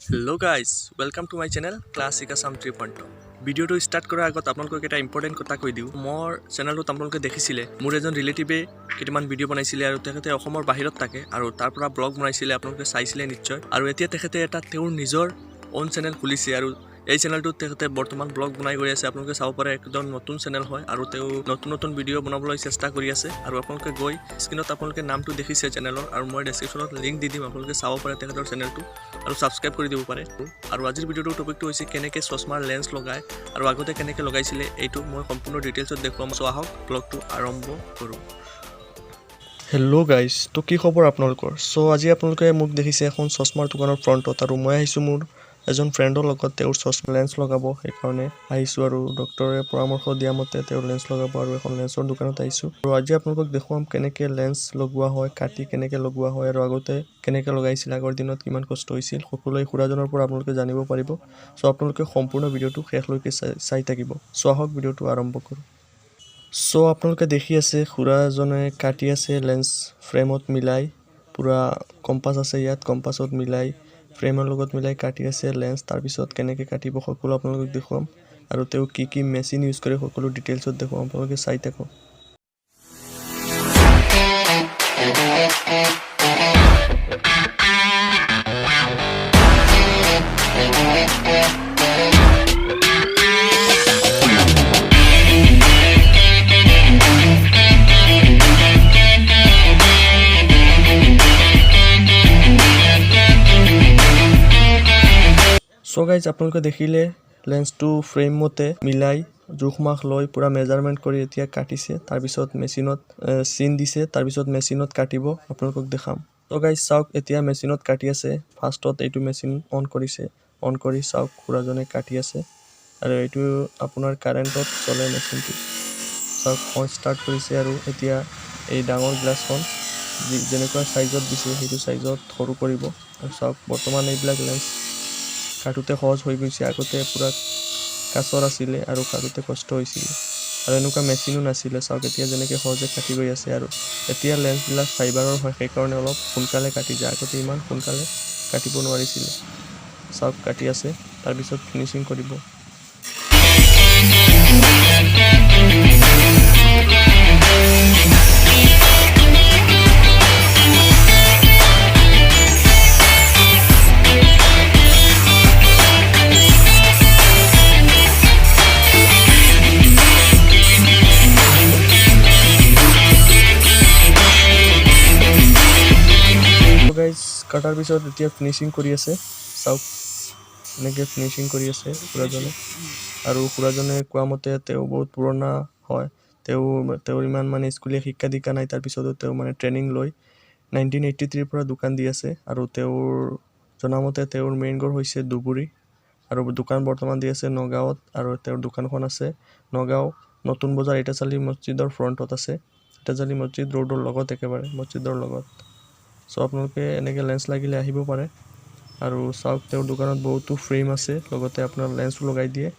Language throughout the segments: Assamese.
Hello' guys welcome to my channel classic Assam 3.0 ভিডিঅ'টো ষ্টাৰ্ট কৰাৰ আগত আপোনালোকক এটা ইম্পৰ্টেণ্ট কথা কৈ দিওঁ মোৰ চেনেলটোত আপোনালোকে দেখিছিলে মোৰ এজন ৰিলেটিভে কেইটামান ভিডিঅ' বনাইছিলে আৰু তেখেতে অসমৰ বাহিৰত থাকে আৰু তাৰ পৰা ব্লগ বনাইছিলে আপোনালোকে চাইছিলে নিশ্চয় আৰু এতিয়া তেখেতে এটা তেওঁৰ নিজৰ অন চেনেল খুলিছে আৰু এই চেনেলটোত তেখেতে বৰ্তমান ব্লগ বনাই গৈ আছে আপোনালোকে চাব পাৰে একদম নতুন চেনেল হয় আৰু তেওঁ নতুন ভিডিঅ' বনাবলৈ চেষ্টা কৰি আছে আৰু আপোনালোকে গৈ স্ক্ৰীনত আপোনালোকে নামটো দেখিছে চেনেলৰ আৰু মই ডেছক্ৰিপশ্যনত লিংক দি দিম আপোনালোকে চাব পাৰে তেখেতৰ চেনেলটো আৰু ছাবস্ক্ৰাইব কৰি দিব পাৰে আৰু আজিৰ ভিডিঅ'টোৰ টপিকটো হৈছে কেনেকৈ চশমাৰ লেন্স লগায় আৰু আগতে কেনেকৈ লগাইছিলে এইটো মই সম্পূৰ্ণ ডিটেইলছত দেখুৱাম চ' আহক ব্লগটো আৰম্ভ কৰোঁ। হেল্ল' গাইজ তো কি খবৰ আপোনালোকৰ? চ' আজি আপোনালোকে মোক দেখিছে এখন চশমাৰ দোকানৰ ফ্ৰণ্টত আৰু মই আহিছোঁ মোৰ এজন ফ্ৰেণ্ডৰ লগত তেওঁৰ চশমা লেন্স লগাব সেইকাৰণে আহিছোঁ আৰু ডক্টৰে পৰামৰ্শ দিয়া মতে তেওঁৰ লেন্স লগাব আৰু এখন লেন্সৰ দোকানত আহিছোঁ আৰু আজি আপোনালোকক দেখুৱাম কেনেকৈ লেন্স লগোৱা হয়, কাটি কেনেকৈ লগোৱা হয় আৰু আগতে কেনেকৈ লগাইছিল, আগৰ দিনত কিমান কষ্ট হৈছিল, সকলোৱে খুৰাজনৰ পৰা আপোনালোকে জানিব পাৰিব। চ' আপোনালোকে সম্পূৰ্ণ ভিডিঅ'টো শেষলৈকে চাই থাকিব। চ' আহক ভিডিঅ'টো আৰম্ভ কৰোঁ। চ' আপোনালোকে দেখি আছে খুৰাজনে কাটি আছে লেন্স ফ্ৰেমত মিলাই, পুৰা কম্পাছ আছে ইয়াত, কম্পাছত মিলাই ফ্ৰেমৰ লগত মিলাই কাটি আছে লেন্স। তাৰপিছত কেনেকৈ কাটিব সকলো আপোনালোকক দেখুৱাম আৰু তেওঁ কি মেচিন ইউজ কৰে সকলো ডিটেইলছত দেখুৱাম, আপোনালোকে চাই থাকক। চ' গাইজ আপোনালোকে দেখিলে লেন্সটো ফ্ৰেম মতে মিলাই জোখ মাখ লৈ পূৰা মেজাৰমেণ্ট কৰি এতিয়া কাটিছে, তাৰপিছত মেচিনত চিন দিছে, তাৰপিছত মেচিনত কাটিব আপোনালোকক দেখাম। চ' গাইজ চাওক এতিয়া মেচিনত কাটি আছে। ফাৰ্ষ্টত এইটো মেচিন অন কৰিছে, অন কৰি চাওক খুৰাজনে কাটি আছে আৰু এইটো আপোনাৰ কাৰেণ্টত চলে মেচিনটো। চাওক মই ষ্টাৰ্ট কৰিছে আৰু এতিয়া এই ডাঙৰ গ্লাছখন যেনেকুৱা চাইজত দিছে সেইটো চাইজত সৰু কৰিব আৰু চাওক বৰ্তমান এইবিলাক লেন্স কাটোতে সহজ হৈ গৈছে, আগতে পূৰা কাচৰ আছিলে আৰু কাটোতে কষ্ট হৈছিলে আৰু এনেকুৱা মেচিনো নাছিলে। চাওক এতিয়া যেনেকৈ সহজে কাটি গৈ আছে আৰু এতিয়া লেন্সবিলাক ফাইবাৰৰ হয় সেইকাৰণে অলপ সোনকালে কাটি যায়, আগতে ইমান সোনকালে কাটিব নোৱাৰিছিলে। চাওক কাটি আছে, তাৰপিছত ফিনিচিং কৰিব। গাইজ কাটাৰ পিছত এতিয়া ফিনিচিং কৰি আছে, চাওক এনেকৈ ফিনিচিং কৰি আছে খুৰাজনে আৰু খুৰাজনে কোৱা মতে তেওঁ বহুত পুৰণা হয়, তেওঁৰ ইমান মানে স্কুলীয়া শিক্ষা দীক্ষা নাই, তাৰপিছতো তেওঁ মানে ট্ৰেইনিং লৈ 1983 পৰা দোকান দি আছে আৰু তেওঁৰ জনামতে তেওঁৰ মেইন ঘৰ হৈছে ধুবুৰী আৰু দোকান বৰ্তমান দি আছে নগাঁৱত আৰু তেওঁৰ দোকানখন আছে নগাঁও নতুন বজাৰ ইটাচালি মছজিদৰ ফ্ৰণ্টত আছে, ইটাচালি মছজিদ ৰোডৰ লগত একেবাৰে মছজিদৰ লগত। চ' আপোনালোকে এনেকৈ লেন্স লাগিলে আহিব পাৰে আৰু চাওক তেওঁৰ দোকানত বহুতো ফ্ৰেম আছে, লগতে আপোনাৰ লেন্সো লগাই দিয়ে।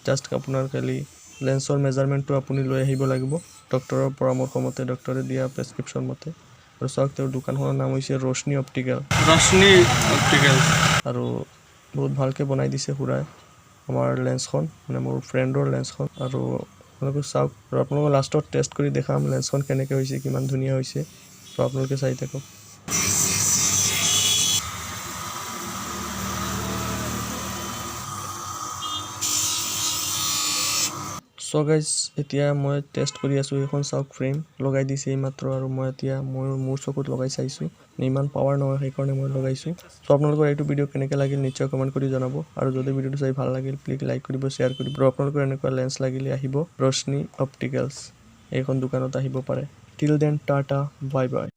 জাষ্ট আপোনাৰ খালি লেন্সৰ মেজাৰমেণ্টটো আপুনি লৈ আহিব লাগিব ডক্টৰৰ পৰামৰ্শ মতে, ডক্টৰে দিয়া প্ৰেছক্ৰিপশ্যন মতে। আৰু চাওক তেওঁৰ দোকানখনৰ নাম হৈছে ৰশ্নি অপ্টিকেল আৰু বহুত ভালকৈ বনাই দিছে খুৰাই আমাৰ লেন্সখন, মানে মোৰ ফ্ৰেণ্ডৰ লেন্সখন। আৰু আপোনালোকে চাওক আৰু আপোনালোকক লাষ্টত টেষ্ট কৰি দেখাম লেন্সখন কেনেকৈ হৈছে, কিমান ধুনীয়া হৈছে। চ' আপোনালোকে চাই থাকক। চ' গাইজ এতিয়া মই টেষ্ট কৰি আছোঁ, এইখন চাওক ফ্ৰেম লগাই দিছে এইমাত্ৰ আৰু মই এতিয়া মোৰ চকুত লগাই চাইছোঁ, ইমান পাৱাৰ নহয় সেইকাৰণে মই লগাইছোঁ। চ' আপোনালোকৰ এইটো ভিডিঅ' কেনেকৈ লাগিল নিশ্চয় কমেণ্ট কৰি জনাব আৰু যদি ভিডিঅ'টো চাই ভাল লাগিল প্লিজ লাইক কৰিব, শ্বেয়াৰ কৰিব আৰু আপোনালোকৰ এনেকুৱা লেন্স লাগিলে আহিব ৰশ্নি অপ্টিকেলছ, এইখন দোকানত আহিব পাৰে। Till then tata bye bye.